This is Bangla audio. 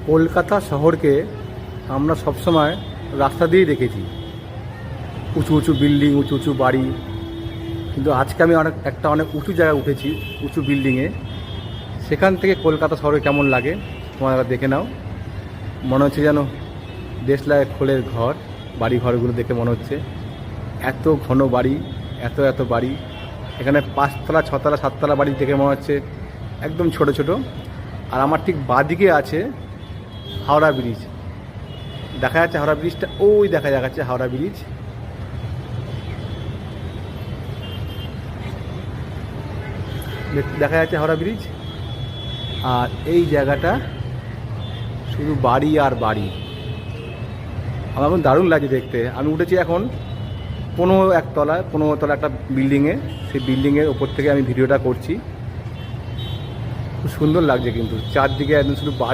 কলকাতা শহরকে আমরা সবসময় রাস্তা দিয়েই দেখেছি, উঁচু উঁচু বিল্ডিং, উঁচু উঁচু বাড়ি। কিন্তু আজকে আমি অনেক উঁচু জায়গায় উঠেছি, উঁচু বিল্ডিংয়ে। সেখান থেকে কলকাতা শহরে কেমন লাগে তোমরা দেখে নাও। মনে হচ্ছে যেন দেশলাই খোলের ঘর, বাড়ি ঘরগুলো দেখে মনে হচ্ছে এত ঘন বাড়ি, এত এত বাড়ি। এখানে 5তলা 6তলা 7তলা বাড়ি দেখে মনে হচ্ছে একদম ছোট ছোট। আর আমার ঠিক বাঁদিকে আছে হাওড়া ব্রিজ, দেখা যাচ্ছে হাওড়া ব্রিজটা, ওই দেখা যাচ্ছে হাওড়া ব্রিজ। দেখা যাচ্ছে হাওড়া ব্রিজ। আর এই জায়গাটা শুধু বাড়ি আর বাড়ি। আমার এখন দারুণ লাগছে দেখতে। আমি উঠেছি এখন 15তলা একটা বিল্ডিংয়ে। সেই বিল্ডিংয়ের ওপর থেকে আমি ভিডিওটা করছি। খুব সুন্দর লাগছে, কিন্তু চারদিকে একদম শুধু বাড়ি।